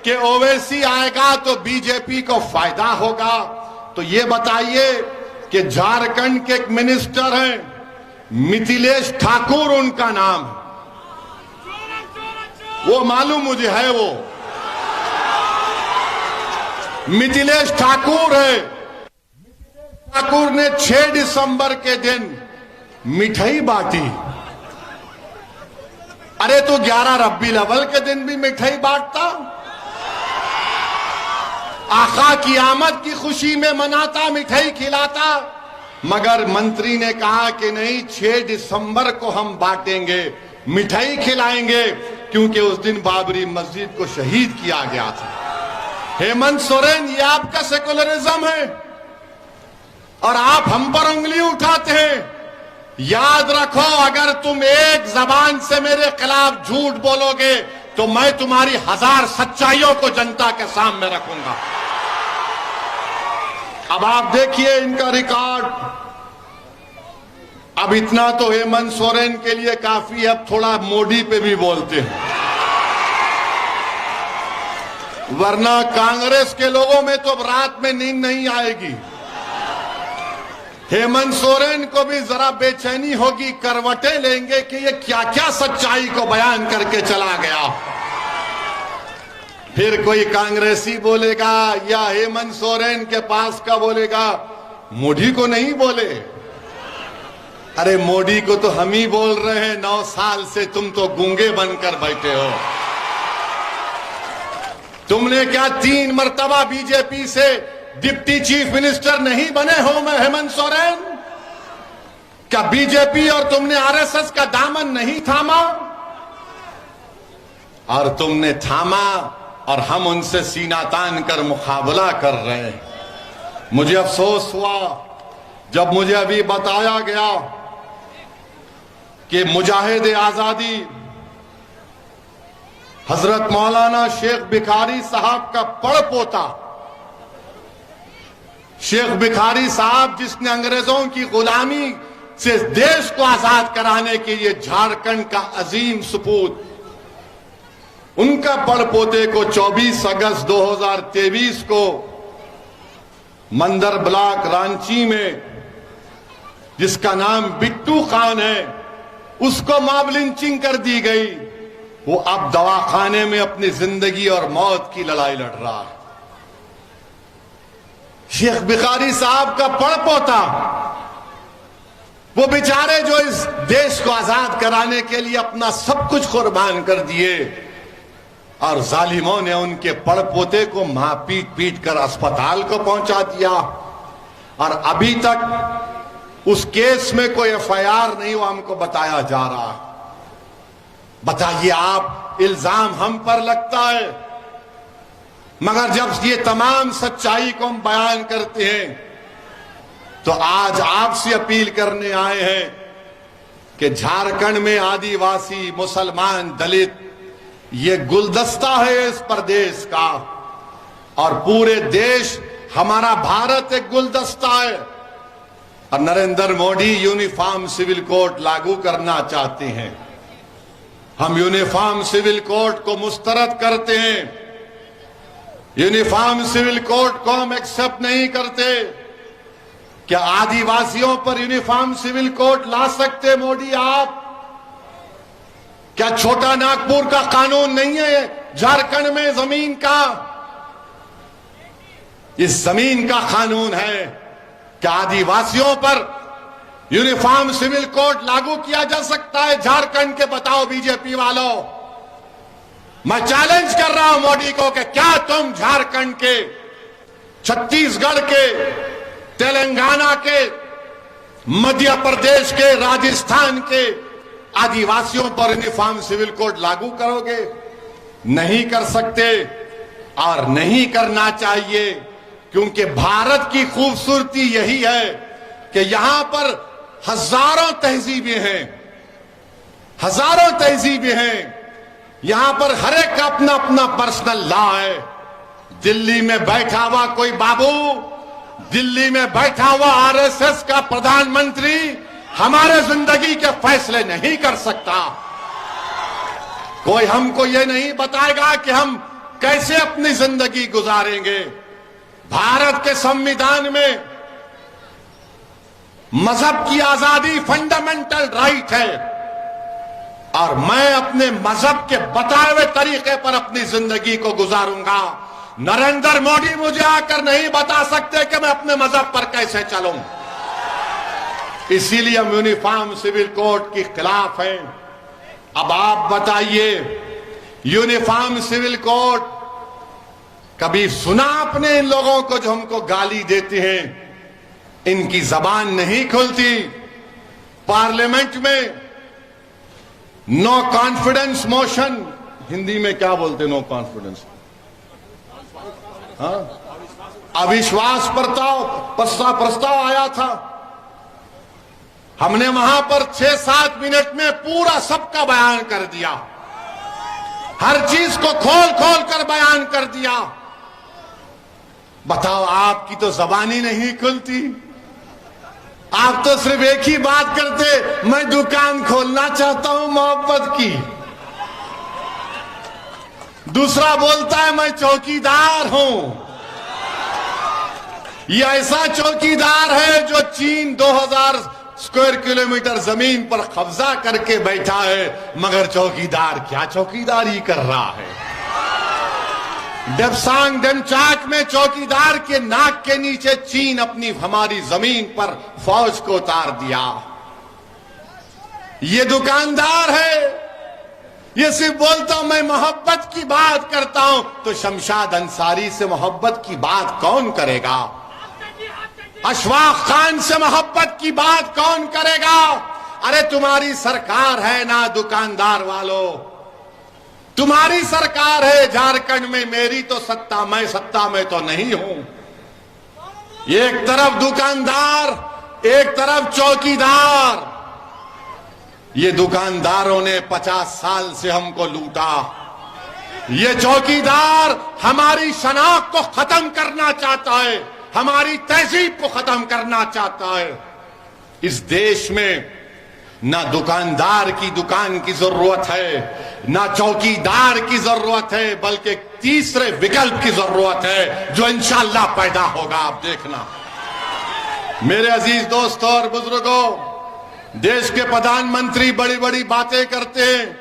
कि ओवैसी आएगा तो बीजेपी को फायदा होगा। तो ये बताइए कि झारखंड के एक मिनिस्टर हैं, मिथिलेश ठाकुर उनका नाम है, वो मालूम मुझे है, वो मिथिलेश ठाकुर है। ठाकुर ने 6 दिसंबर के दिन मिठाई बांटी। अरे तो 11 रब्बीउल अव्वल के दिन भी मिठाई बांटता, आका की आमद की खुशी में मनाता, मिठाई खिलाता। मगर मंत्री ने कहा कि नहीं, 6 दिसंबर को हम बांटेंगे, मिठाई खिलाएंगे, क्योंकि उस दिन बाबरी मस्जिद को शहीद किया गया था। हेमंत सोरेन, ये आपका सेकुलरिज्म है और आप हम पर उंगली उठाते हैं। याद रखो, अगर तुम एक जबान से मेरे खिलाफ झूठ बोलोगे तो मैं तुम्हारी 1000 सच्चाइयों को जनता के सामने रखूंगा। अब आप देखिए इनका रिकॉर्ड। अब इतना तो हेमंत सोरेन के लिए काफी, अब थोड़ा मोदी पे भी बोलते हैं, वरना कांग्रेस के लोगों में तो रात में नींद नहीं आएगी। हेमंत सोरेन को भी जरा बेचैनी होगी, करवटें लेंगे कि ये क्या क्या सच्चाई को बयान करके चला गया। फिर कोई कांग्रेसी बोलेगा या हेमंत सोरेन के पास का बोलेगा, मोदी को नहीं बोले। अरे मोदी को तो हम ही बोल रहे हैं, 9 साल से तुम तो गूंगे बनकर बैठे हो। तुमने क्या 3 मर्तबा बीजेपी से डिप्टी चीफ मिनिस्टर नहीं बने हो हेमंत सोरेन? क्या बीजेपी और तुमने आरएसएस का दामन नहीं थामा? और तुमने थामा और हम उनसे सीना तान कर मुकाबला कर रहे हैं। मुझे अफसोस हुआ जब मुझे अभी बताया गया कि मुजाहिद आजादी हजरत मौलाना शेख भिखारी साहब का पड़पोता, शेख भिखारी साहब जिसने अंग्रेजों की गुलामी से देश को आजाद कराने के लिए झारखंड का अजीम सपूत, उनका पड़पोते को 24 अगस्त 2023 को मंदर ब्लॉक रांची में, जिसका नाम बिट्टू खान है, उसको मॉब लिंचिंग कर दी गई। वो अब दवाखाने में अपनी जिंदगी और मौत की लड़ाई लड़ रहा है। शेख बुखारी साहब का पड़पोता, वो बेचारे जो इस देश को आजाद कराने के लिए अपना सब कुछ कुर्बान कर दिए, और जालिमों ने उनके पड़पोते को मां पीट पीट कर अस्पताल को पहुंचा दिया, और अभी तक उस केस में कोई एफआईआर नहीं हुआ, हमको बताया जा रहा है। बताइए आप, इल्जाम हम पर लगता है, मगर जब ये तमाम सच्चाई को हम बयान करते हैं तो आज आपसे अपील करने आए हैं कि झारखंड में आदिवासी, मुसलमान, दलित ये गुलदस्ता है इस प्रदेश का, और पूरे देश हमारा भारत एक गुलदस्ता है। और Narendra Modi uniform civil code लागू करना चाहते हैं। हम यूनिफॉर्म सिविल कोड को मुस्तरद करते हैं। यूनिफॉर्म सिविल कोड को हम एक्सेप्ट नहीं करते। क्या आदिवासियों पर यूनिफॉर्म सिविल कोड ला सकते मोदी आप? क्या छोटा नागपुर का कानून नहीं है झारखंड में जमीन का? इस जमीन का कानून है। क्या आदिवासियों पर यूनिफॉर्म सिविल कोड लागू किया जा सकता है झारखंड के? बताओ बीजेपी वालों, मैं चैलेंज कर रहा हूं मोदी को कि क्या तुम झारखंड के, छत्तीसगढ़ के, तेलंगाना के, मध्य प्रदेश के, राजस्थान के आदिवासियों पर यूनिफॉर्म सिविल कोड लागू करोगे? नहीं कर सकते और नहीं करना चाहिए, क्योंकि भारत की खूबसूरती यही है कि यहां पर हजारों तहजीबें हैं, हजारों तहजीबें हैं। यहां पर हर एक का अपना अपना पर्सनल लॉ है। दिल्ली में बैठा हुआ कोई बाबू, दिल्ली में बैठा हुआ आरएसएस का प्रधानमंत्री हमारे जिंदगी के फैसले नहीं कर सकता। कोई हमको ये नहीं बताएगा कि हम कैसे अपनी जिंदगी गुजारेंगे। भारत के संविधान में मजहब की आजादी फंडामेंटल राइट है, और मैं अपने मजहब के बताए हुए तरीके पर अपनी जिंदगी को गुजारूंगा। नरेंद्र मोदी मुझे आकर नहीं बता सकते कि मैं अपने मजहब पर कैसे चलूं। इसीलिए हम यूनिफॉर्म सिविल कोड के खिलाफ हैं। अब आप बताइए, यूनिफॉर्म सिविल कोड कभी सुना आपने इन लोगों को जो हमको गाली देते हैं? इनकी जबान नहीं खुलती। पार्लियामेंट में नो कॉन्फिडेंस मोशन, हिंदी में क्या बोलते? नो कॉन्फिडेंस, हाँ, अविश्वास प्रस्ताव आया था। हमने वहां पर 6-7 मिनट में पूरा सबका बयान कर दिया, हर चीज को खोल खोल कर बयान कर दिया। बताओ, आपकी तो जबान ही नहीं खुलती। आप तो सिर्फ एक ही बात करते, मैं दुकान खोलना चाहता हूं मोहब्बत की। दूसरा बोलता है मैं चौकीदार हूं। ये ऐसा चौकीदार है जो चीन 2000 स्क्वायर किलोमीटर जमीन पर कब्जा करके बैठा है, मगर चौकीदार क्या चौकीदारी कर रहा है? डेप्सांग डेमचाक में चौकीदार के नाक के नीचे चीन अपनी हमारी जमीन पर फौज को उतार दिया। ये दुकानदार है, ये सिर्फ बोलता हूं मैं मोहब्बत की बात करता हूं, तो शमशाद अंसारी से मोहब्बत की बात कौन करेगा? अशफाक खान से मोहब्बत की बात कौन करेगा? अरे तुम्हारी सरकार है ना दुकानदार वालों, तुम्हारी सरकार है झारखंड में। मेरी तो सत्ता, मैं सत्ता में तो नहीं हूं। एक तरफ दुकानदार, एक तरफ चौकीदार। ये दुकानदारों ने 50 साल से हमको लूटा। ये चौकीदार हमारी शनाख्त को खत्म करना चाहता है, हमारी तहजीब को खत्म करना चाहता है। इस देश में ना दुकानदार की दुकान की जरूरत है, ना चौकीदार की जरूरत है, बल्कि तीसरे विकल्प की जरूरत है जो इंशाअल्लाह पैदा होगा। आप देखना मेरे अजीज दोस्तों और बुजुर्गों, देश के प्रधानमंत्री बड़ी बड़ी बातें करते हैं,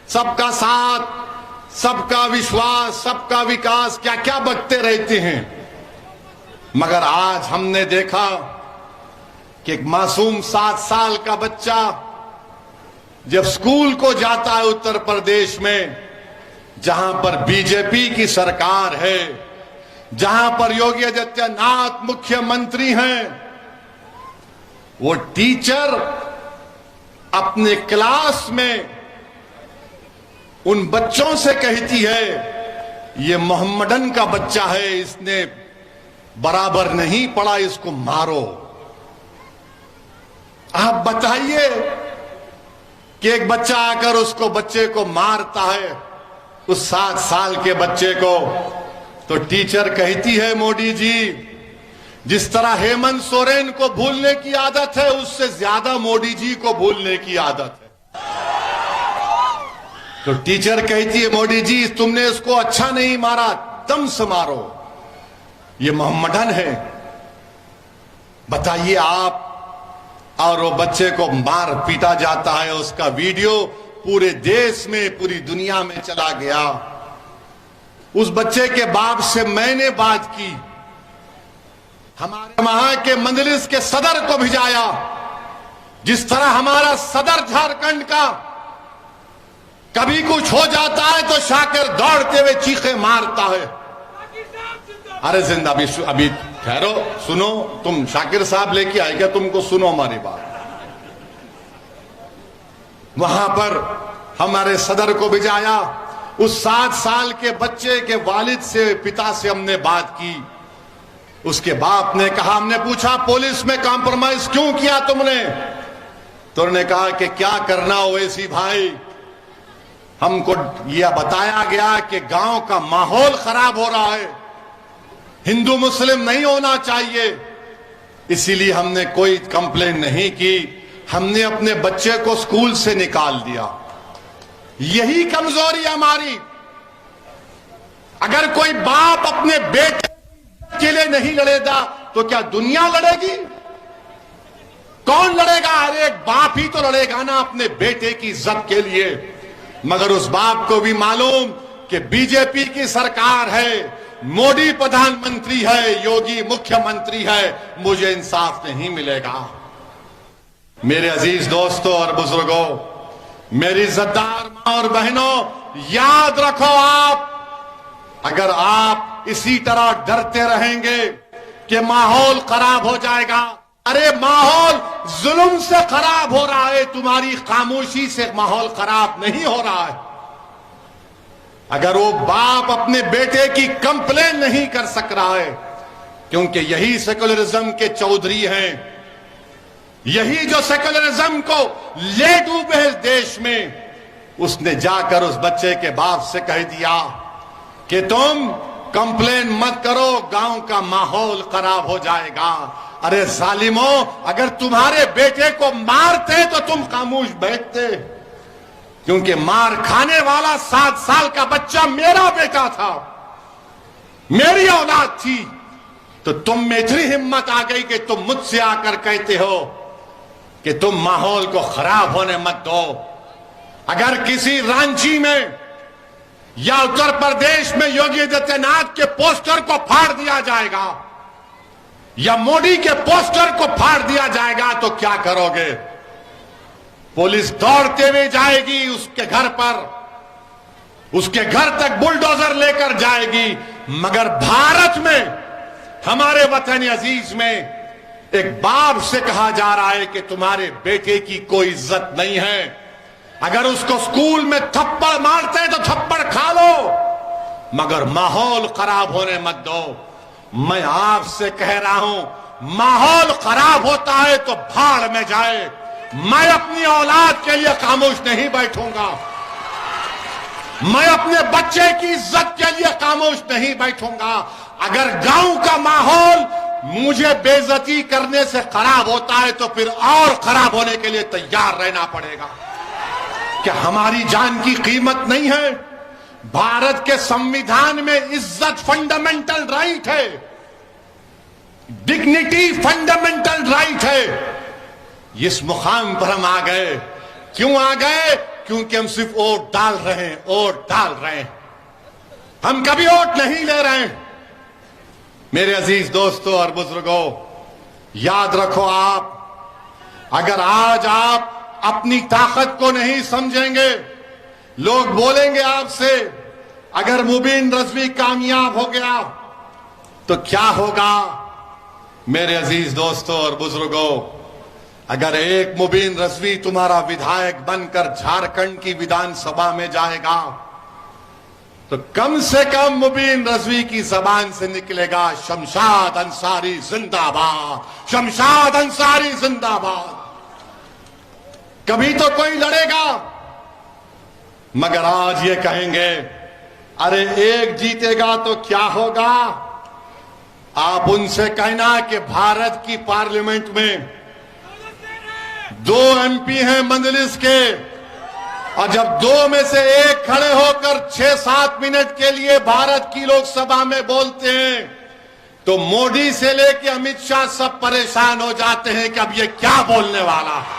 सबका साथ, सबका विश्वास, सबका विकास, क्या क्या बकते रहते हैं। मगर आज हमने देखा कि एक मासूम 7 साल का बच्चा जब स्कूल को जाता है उत्तर प्रदेश में, जहां पर बीजेपी की सरकार है, जहां पर योगी आदित्यनाथ मुख्यमंत्री हैं, वो टीचर अपने क्लास में उन बच्चों से कहती है, ये मोहम्मदन का बच्चा है, इसने बराबर नहीं पढ़ा, इसको मारो। आप बताइए कि एक बच्चा आकर उसको बच्चे को मारता है, उस 7 साल के बच्चे को, तो टीचर कहती है, मोदी जी, जिस तरह हेमंत सोरेन को भूलने की आदत है, उससे ज्यादा मोदी जी को भूलने की आदत है। तो टीचर कहती है, मोदी जी, तुमने इसको अच्छा नहीं मारा, दम से मारो, ये मोहम्मदन है। बताइए आप। और वो बच्चे को मार पीटा जाता है, उसका वीडियो पूरे देश में, पूरी दुनिया में चला गया। उस बच्चे के बाप से मैंने बात की, हमारे वहां के मजलिस के सदर को भिजाया। जिस तरह हमारा सदर झारखंड का कभी कुछ हो जाता है तो शाकिर दौड़ते हुए चीखे मारता है। अरे जिंदा अभी ठहरो, सुनो, तुम शाकिर साहब लेके आए क्या? तुमको सुनो हमारी बात। वहां पर हमारे सदर को भिजाया। उस 7 साल के बच्चे के वालिद से, पिता से हमने बात की। उसके बाप ने कहा, हमने पूछा पुलिस में कॉम्प्रोमाइज क्यों किया तुमने? तो उन्होंने कहा कि क्या करना ओवैसी भाई, हमको यह बताया गया कि गांव का माहौल खराब हो रहा है, हिंदू मुस्लिम नहीं होना चाहिए, इसीलिए हमने कोई कंप्लेन नहीं की, हमने अपने बच्चे को स्कूल से निकाल दिया। यही कमजोरी हमारी। अगर कोई बाप अपने बेटे के लिए नहीं लड़ेगा तो क्या दुनिया लड़ेगी? कौन लड़ेगा? अरे एक बाप ही तो लड़ेगा ना अपने बेटे की इज्जत के लिए। मगर उस बाप को भी मालूम कि बीजेपी की सरकार है, मोदी प्रधानमंत्री है, योगी मुख्यमंत्री है, मुझे इंसाफ नहीं मिलेगा। मेरे अजीज दोस्तों और बुजुर्गों, मेरी इज्जतदार मां और बहनों, याद रखो, आप अगर आप इसी तरह डरते रहेंगे कि माहौल खराब हो जाएगा, अरे माहौल जुल्म से खराब हो रहा है, तुम्हारी खामोशी से माहौल खराब नहीं हो रहा है। अगर वो बाप अपने बेटे की कंप्लेन नहीं कर सक रहा है, क्योंकि यही सेकुलरिज्म के चौधरी हैं, यही जो सेकुलरिज्म को ले डूबे इस देश में, उसने जाकर उस बच्चे के बाप से कह दिया कि तुम कंप्लेन मत करो, गांव का माहौल खराब हो जाएगा। अरे जालिमों, अगर तुम्हारे बेटे को मारते तो तुम खामोश बैठते, क्योंकि मार खाने वाला 7 साल का बच्चा मेरा बेटा था, मेरी औलाद थी। तो तुम में इतनी हिम्मत आ गई कि तुम मुझसे आकर कहते हो कि तुम माहौल को खराब होने मत दो। अगर किसी रांची में या उत्तर प्रदेश में योगी आदित्यनाथ के पोस्टर को फाड़ दिया जाएगा या मोदी के पोस्टर को फाड़ दिया जाएगा तो क्या करोगे? पुलिस दौड़ते हुए जाएगी उसके घर पर, उसके घर तक बुलडोजर लेकर जाएगी। मगर भारत में, हमारे वतन अजीज में, एक बाप से कहा जा रहा है कि तुम्हारे बेटे की कोई इज्जत नहीं है। अगर उसको स्कूल में थप्पड़ मारते हैं तो थप्पड़ खा लो, मगर माहौल खराब होने मत दो। मैं आपसे कह रहा हूं, माहौल खराब होता है तो भाड़ में जाए। मैं अपनी औलाद के लिए खामोश नहीं बैठूंगा, मैं अपने बच्चे की इज्जत के लिए खामोश नहीं बैठूंगा। अगर गांव का माहौल मुझे बेइज्जती करने से खराब होता है तो फिर और खराब होने के लिए तैयार रहना पड़ेगा। क्या हमारी जान की कीमत नहीं है? भारत के संविधान में इज्जत फंडामेंटल राइट है, डिग्निटी फंडामेंटल राइट है। इस मुकाम पर हम आ गए, क्यों आ गए? क्योंकि हम सिर्फ वोट डाल रहे हैं, वोट डाल रहे हैं, हम कभी वोट नहीं ले रहे हैं। मेरे अजीज दोस्तों और बुजुर्गों, याद रखो, आप अगर आज आप अपनी ताकत को नहीं समझेंगे, लोग बोलेंगे आपसे अगर मुबीन रजवी कामयाब हो गया तो क्या होगा। मेरे अजीज दोस्तों और बुजुर्गों, अगर एक मुबीन रजवी तुम्हारा विधायक बनकर झारखंड की विधानसभा में जाएगा तो कम से कम मुबीन रजवी की जबान से निकलेगा शमशाद अंसारी जिंदाबाद, शमशाद अंसारी जिंदाबाद। कभी तो कोई लड़ेगा, मगर आज ये कहेंगे अरे एक जीतेगा तो क्या होगा। आप उनसे कहना कि भारत की पार्लियामेंट में 2 MP हैं मजलिस के, और जब 2 में से एक खड़े होकर 6-7 मिनट के लिए भारत की लोकसभा में बोलते हैं तो मोदी से लेकर अमित शाह सब परेशान हो जाते हैं कि अब ये क्या बोलने वाला है।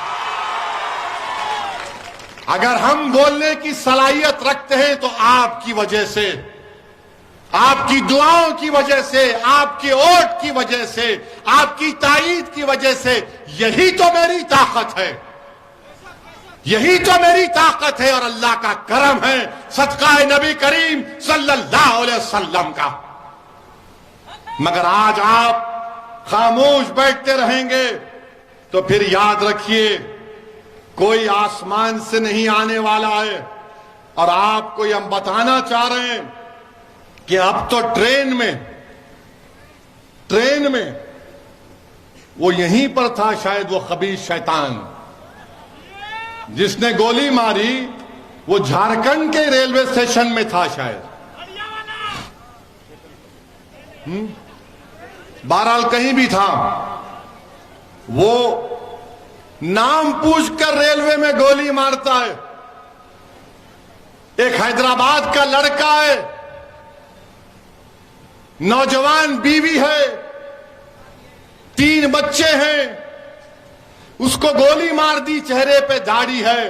अगर हम बोलने की सलाहियत रखते हैं तो आपकी वजह से, आपकी दुआओं की वजह से, आपके वोट की वजह से, आपकी ताईद की वजह से, यही तो मेरी ताकत है, यही तो मेरी ताकत है और अल्लाह का करम है, सदका नबी करीम सल्लल्लाहु अलैहि वसल्लम का। मगर आज आप खामोश बैठते रहेंगे तो फिर याद रखिए कोई आसमान से नहीं आने वाला है। और आपको हम बताना चाह रहे हैं कि अब तो ट्रेन में वो यहीं पर था, शायद वो खबीस शैतान जिसने गोली मारी वो झारखंड के रेलवे स्टेशन में था शायद, बहरहाल कहीं भी था। वो नाम पूछकर रेलवे में गोली मारता है। एक हैदराबाद का लड़का है, नौजवान बीवी है, 3 बच्चे हैं, उसको गोली मार दी, चेहरे पे दाढ़ी है,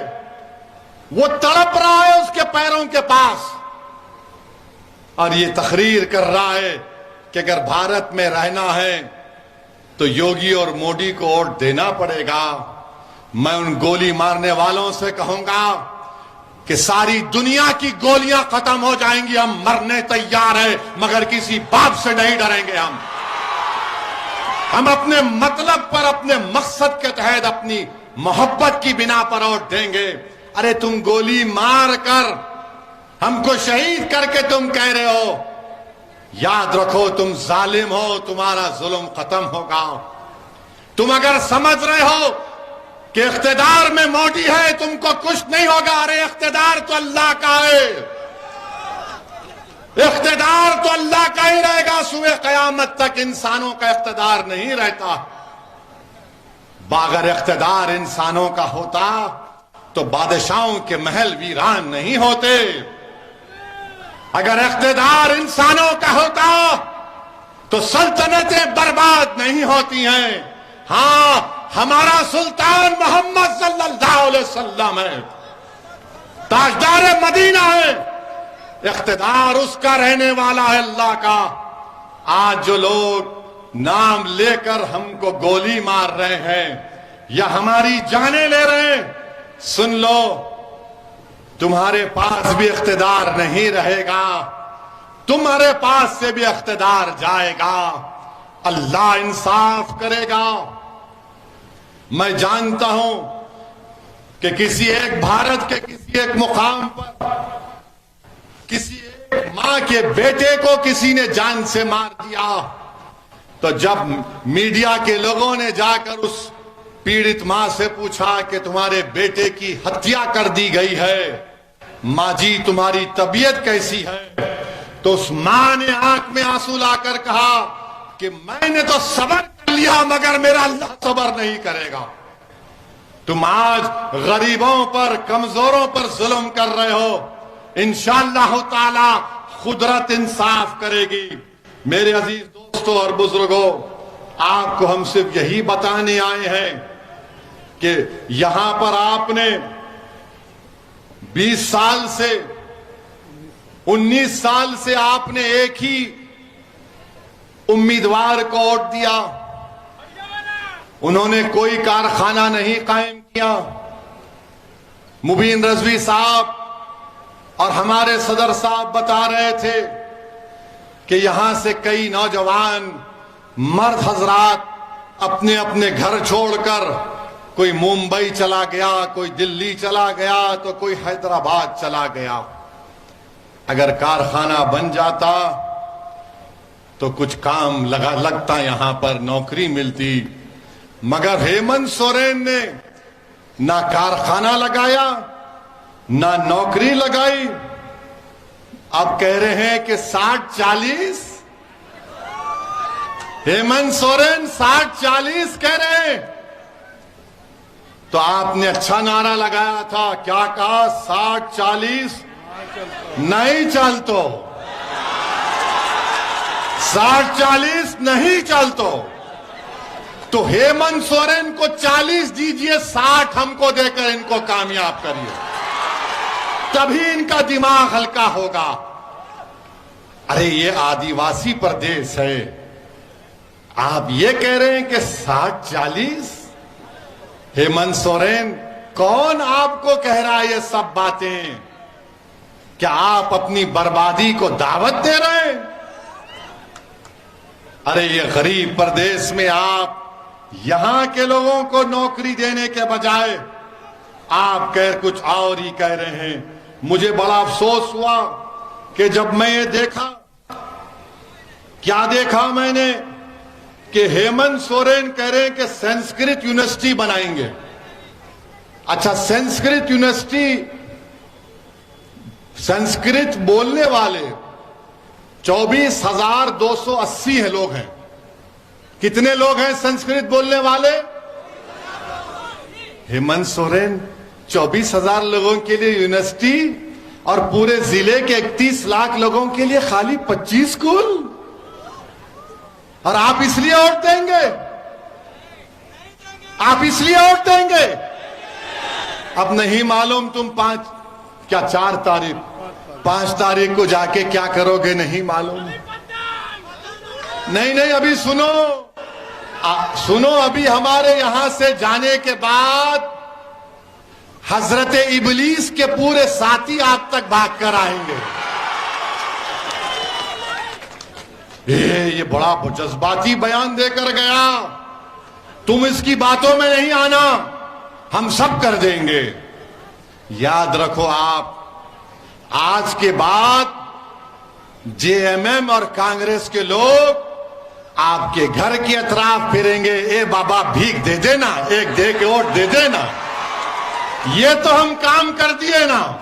वो तड़प रहा है उसके पैरों के पास और ये तकरीर कर रहा है कि अगर भारत में रहना है तो योगी और मोदी को वोट देना पड़ेगा। मैं उन गोली मारने वालों से कहूंगा कि सारी दुनिया की गोलियां खत्म हो जाएंगी, हम मरने तैयार हैं, मगर किसी बाप से नहीं डरेंगे। हम अपने मतलब पर, अपने मकसद के तहत, अपनी मोहब्बत की बिना पर वोट देंगे। अरे तुम गोली मार कर हमको शहीद करके तुम कह रहे हो, याद रखो तुम जालिम हो, तुम्हारा जुल्म खत्म होगा। तुम अगर समझ रहे हो कि इख्तिदार में मोदी है तुमको कुछ नहीं होगा, अरे इख्तिदार तो अल्लाह का है, इख्तिदार तो अल्लाह का ही रहेगा, सुबह कयामत तक इंसानों का इख्तिदार नहीं रहता। अगर इख्तिदार इंसानों का होता तो बादशाहों के महल वीरान नहीं होते। अगर इख्तिदार इंसानों का होता तो सल्तनतें बर्बाद नहीं होती हैं। हां, हमारा सुल्तान मोहम्मद सल्लल्लाहु अलैहि वसल्लम है, ताजदार मदीना है, इख्तिदार उसका रहने वाला है, अल्लाह का। आज जो लोग नाम लेकर हमको गोली मार रहे हैं या हमारी जानें ले रहे हैं, सुन लो, तुम्हारे पास भी इख्तिदार नहीं रहेगा, तुम्हारे पास से भी इख्तिदार जाएगा। अल्लाह इंसाफ करेगा। मैं जानता हूं कि किसी एक भारत के किसी एक मुकाम पर किसी एक मां के बेटे को किसी ने जान से मार दिया, तो जब मीडिया के लोगों ने जाकर उस पीड़ित मां से पूछा कि तुम्हारे बेटे की हत्या कर दी गई है, मां जी तुम्हारी तबीयत कैसी है, तो उस मां ने आंख में आंसू लाकर कहा कि मैंने तो सब्र कर लिया मगर मेरा अल्लाह सब्र नहीं करेगा। तुम आज गरीबों पर, कमजोरों पर जुल्म कर रहे हो, इंशाअल्लाह ताला खुदरत इंसाफ करेगी। मेरे अजीज दोस्तों और बुजुर्गों, आपको हम सिर्फ यही बताने आए हैं कि यहां पर आपने 20 साल से 19 साल से आपने एक ही उम्मीदवार को वोट दिया। उन्होंने कोई कारखाना नहीं कायम किया। मुबीन रजवी साहब और हमारे सदर साहब बता रहे थे कि यहां से कई नौजवान मर्द हजरात अपने अपने घर छोड़कर कोई मुंबई चला गया, कोई दिल्ली चला गया, तो कोई हैदराबाद चला गया। अगर कारखाना बन जाता तो कुछ काम लगता, यहां पर नौकरी मिलती। मगर हेमंत सोरेन ने ना कारखाना लगाया ना नौकरी लगाई। अब कह रहे हैं कि 60-40, हेमंत सोरेन 60-40 कह रहे हैं। तो आपने अच्छा नारा लगाया था, क्या कहा? 60-40 नहीं चल तो, 60-40 नहीं चल तो हेमंत सोरेन को 40 दीजिए, 60 हमको देकर इनको कामयाब करिए, तभी इनका दिमाग हल्का होगा। अरे ये आदिवासी प्रदेश है, आप ये कह रहे हैं कि 60-40? हेमंत सोरेन, कौन आपको कह रहा है ये सब बातें? क्या आप अपनी बर्बादी को दावत दे रहे हैं? अरे ये गरीब प्रदेश में आप यहां के लोगों को नौकरी देने के बजाय आप कुछ और ही कह रहे हैं। मुझे बड़ा अफसोस हुआ कि जब मैं ये देखा, क्या देखा मैंने कि हेमंत सोरेन कह रहे हैं कि संस्कृत यूनिवर्सिटी बनाएंगे। अच्छा, संस्कृत यूनिवर्सिटी, संस्कृत बोलने वाले 24,280 है लोग हैं। कितने लोग हैं संस्कृत बोलने वाले? हेमंत सोरेन 24,000 लोगों के लिए यूनिवर्सिटी और पूरे जिले के 31 लाख लोगों के लिए खाली 25 स्कूल, और आप इसलिए वोट देंगे? आप इसलिए वोट देंगे? अब नहीं मालूम तुम 5 तारीख को जाके क्या करोगे, नहीं मालूम। नहीं, अभी सुनो, अभी हमारे यहां से जाने के बाद हजरत इबलीस के पूरे साथी आप तक भाग कर आएंगे। ये बड़ा जज्बाती बयान देकर गया, तुम इसकी बातों में नहीं आना, हम सब कर देंगे। याद रखो, आप आज के बाद जेएमएम और कांग्रेस के लोग आपके घर के अतराफ फिरेंगे। ए बाबा भीख दे देना, एक दे के वोट दे देना। ये तो हम काम कर दिए ना,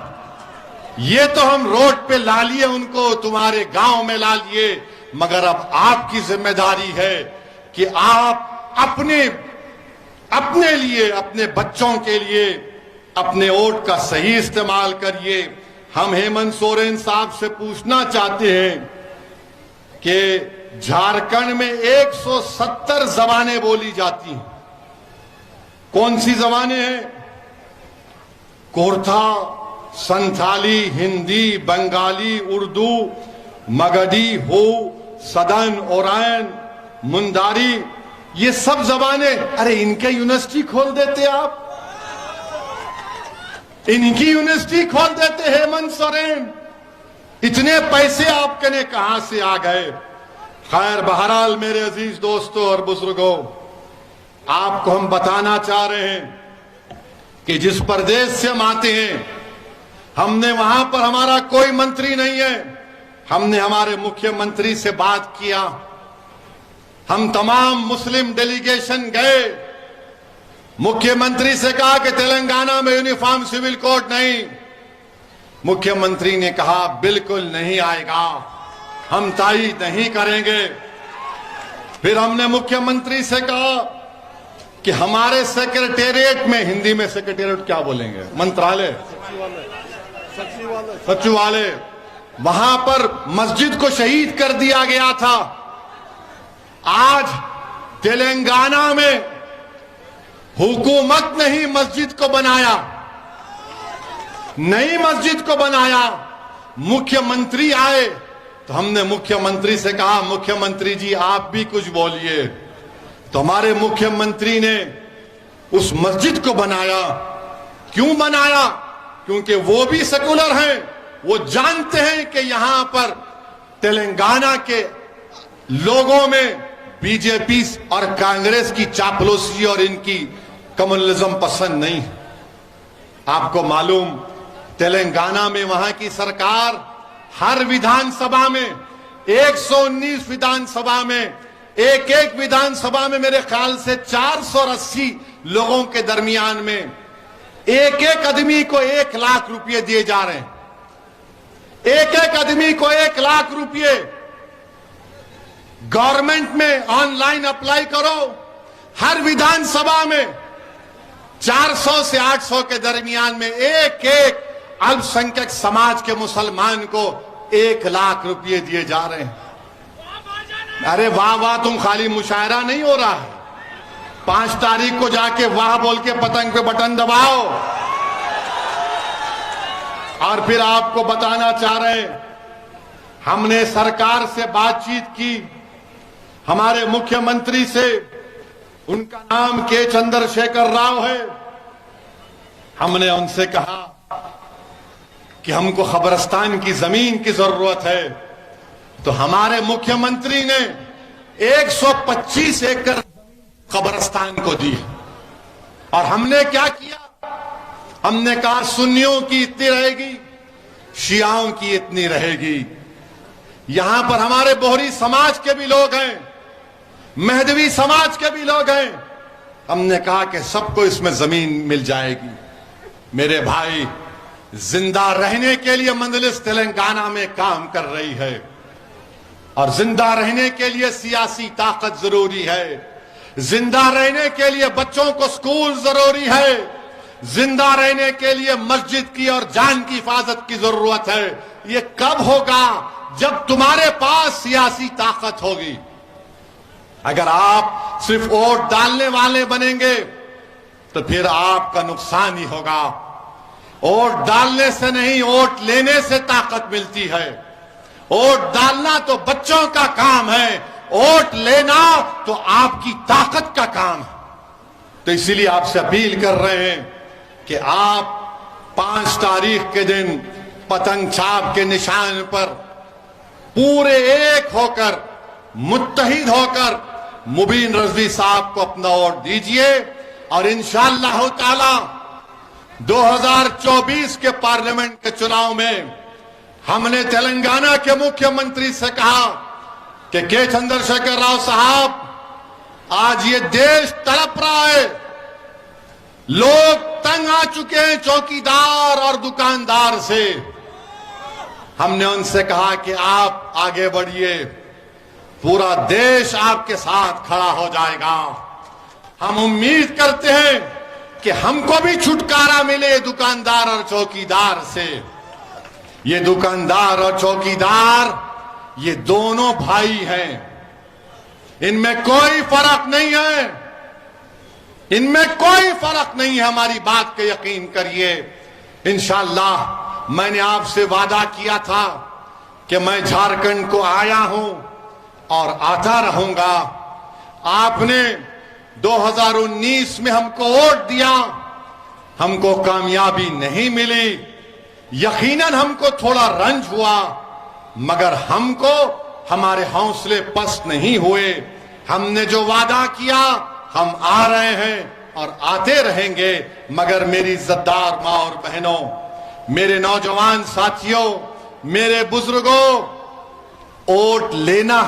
ये तो हम रोड पे ला लिए उनको, तुम्हारे गांव में ला लिए। मगर अब आपकी जिम्मेदारी है कि आप अपने लिए, अपने बच्चों के लिए अपने वोट का सही इस्तेमाल करिए। हम हेमंत सोरेन साहब से पूछना चाहते हैं कि झारखंड में 170 जबानें बोली जाती हैं। कौन सी जबानें हैं? कोरथा, संथाली, हिंदी, बंगाली, उर्दू, मगधी, हो, सदन, ओरायन, मुंदारी, ये सब जबानें। अरे इनके यूनिवर्सिटी खोल देते आप, इनकी यूनिवर्सिटी खोल देते हेमंत सोरेन। इतने पैसे आपके ने कहां से आ गए? खैर, बहरहाल मेरे अजीज दोस्तों और बुजुर्गों, आपको हम बताना चाह रहे हैं कि जिस प्रदेश से हम आते हैं, हमने वहां पर हमारा कोई मंत्री नहीं है। हमने हमारे मुख्यमंत्री से बात किया, हम तमाम मुस्लिम डेलीगेशन गए, मुख्यमंत्री से कहा कि तेलंगाना में यूनिफॉर्म सिविल कोड नहीं। मुख्यमंत्री ने कहा बिल्कुल नहीं आएगा, हम तायीद नहीं करेंगे। फिर हमने मुख्यमंत्री से कहा कि हमारे सेक्रेटेरिएट में, हिंदी में सेक्रेटेरिएट क्या बोलेंगे, मंत्रालय, सचिवालय, वहां पर मस्जिद को शहीद कर दिया गया था। आज तेलंगाना में हुकूमत ने ही मस्जिद को बनाया। नई मस्जिद को बनाया, मुख्यमंत्री आए तो हमने मुख्यमंत्री से कहा, मुख्यमंत्री जी आप भी कुछ बोलिए। तो हमारे मुख्यमंत्री ने उस मस्जिद को बनाया। क्यों बनाया? क्योंकि वो भी सेकुलर हैं, वो जानते हैं कि यहां पर तेलंगाना के लोगों में बीजेपी और कांग्रेस की चापलूसी और इनकी कम्युनलिज्म पसंद नहीं। आपको मालूम, तेलंगाना में वहां की सरकार हर विधानसभा में 119 विधानसभा में एक विधानसभा में मेरे ख्याल से 480 लोगों के दरमियान में एक आदमी को 1 लाख रुपए दिए जा रहे हैं। एक आदमी को 1 लाख रुपए गवर्नमेंट में ऑनलाइन अप्लाई करो। हर विधानसभा में 400 से 800 के दरमियान में एक अल्पसंख्यक समाज के मुसलमान को 1 लाख रुपए दिए जा रहे हैं। अरे वाह वाह, तुम खाली मुशायरा नहीं हो रहा है। 5 तारीख को जाके वाह बोल के पतंग पे बटन दबाओ। और फिर आपको बताना चाह रहे हैं, हमने सरकार से बातचीत की, हमारे मुख्यमंत्री से, उनका नाम के चंद्रशेखर राव है। हमने उनसे कहा कि हमको खबरस्तान की जमीन की जरूरत है। तो हमारे मुख्यमंत्री ने 125 एकड़ कब्रिस्तान को दी। और हमने क्या किया? हमने कहा सुन्नियों की इतनी रहेगी, शियाओं की इतनी रहेगी। यहां पर हमारे बोहरी समाज के भी लोग हैं, मेहदवी समाज के भी लोग हैं। हमने कहा कि सबको इसमें जमीन मिल जाएगी। मेरे भाई, जिंदा रहने के लिए मंजलिस तेलंगाना में काम कर रही है, और जिंदा रहने के लिए सियासी ताकत जरूरी है। जिंदा रहने के लिए बच्चों को स्कूल जरूरी है। जिंदा रहने के लिए मस्जिद की और जान की हिफाजत की जरूरत है। ये कब होगा? जब तुम्हारे पास सियासी ताकत होगी। अगर आप सिर्फ वोट डालने वाले बनेंगे तो फिर आपका नुकसान ही होगा। वोट डालने से नहीं, वोट लेने से ताकत मिलती है। वोट डालना तो बच्चों का काम है, वोट लेना तो आपकी ताकत का काम है। तो इसीलिए आपसे अपील कर रहे हैं कि आप 5 तारीख के दिन पतंग छाप के निशान पर पूरे एक होकर, मुत्तहिद होकर मुबीन रजवी साहब को अपना वोट दीजिए। और इंशाअल्लाह ताला 2024 के पार्लियामेंट के चुनाव में हमने तेलंगाना के मुख्यमंत्री से कहा कि के चंद्रशेखर राव साहब, आज ये देश तड़प रहा है, लोग तंग आ चुके हैं चौकीदार और दुकानदार से। हमने उनसे कहा कि आप आगे बढ़िए, पूरा देश आपके साथ खड़ा हो जाएगा। हम उम्मीद करते हैं कि हमको भी छुटकारा मिले दुकानदार और चौकीदार से। ये दुकानदार और चौकीदार, ये दोनों भाई हैं, इनमें कोई फर्क नहीं है, इनमें कोई फर्क नहीं है। हमारी बात पे यकीन करिए। इंशाअल्लाह मैंने आपसे वादा किया था कि मैं झारखंड को आया हूं और आता रहूंगा। आपने 2019 में हमको वोट दिया, हमको कामयाबी नहीं मिली, यकीनन हमको थोड़ा रंज हुआ, मगर हमको हमारे हौसले पस्त नहीं हुए। हमने जो वादा किया, हम आ रहे हैं और आते रहेंगे। मगर मेरी इज्जतदार मां और बहनों, मेरे नौजवान साथियों, मेरे बुजुर्गों, वोट लेना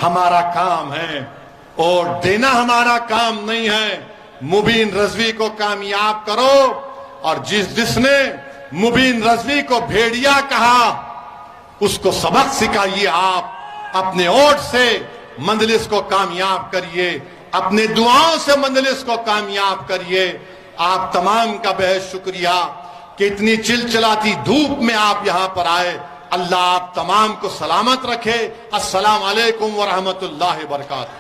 हमारा काम है, वोट देना हमारा काम नहीं है। मुबीन रजवी को कामयाब करो, और जिसने मुबीन रजवी को भेड़िया कहा, उसको सबक सिखाइए। आप अपने वोट से मंजलिस को कामयाब करिए, अपने दुआओं से मंजलिस को कामयाब करिए। आप तमाम का बेहद शुक्रिया कि इतनी चिलचिलाती धूप में आप यहां पर आए। अल्लाह आप तमाम को सलामत रखे। अस्सलाम वालेकुम व रहमतुल्लाहि व बरकातहू।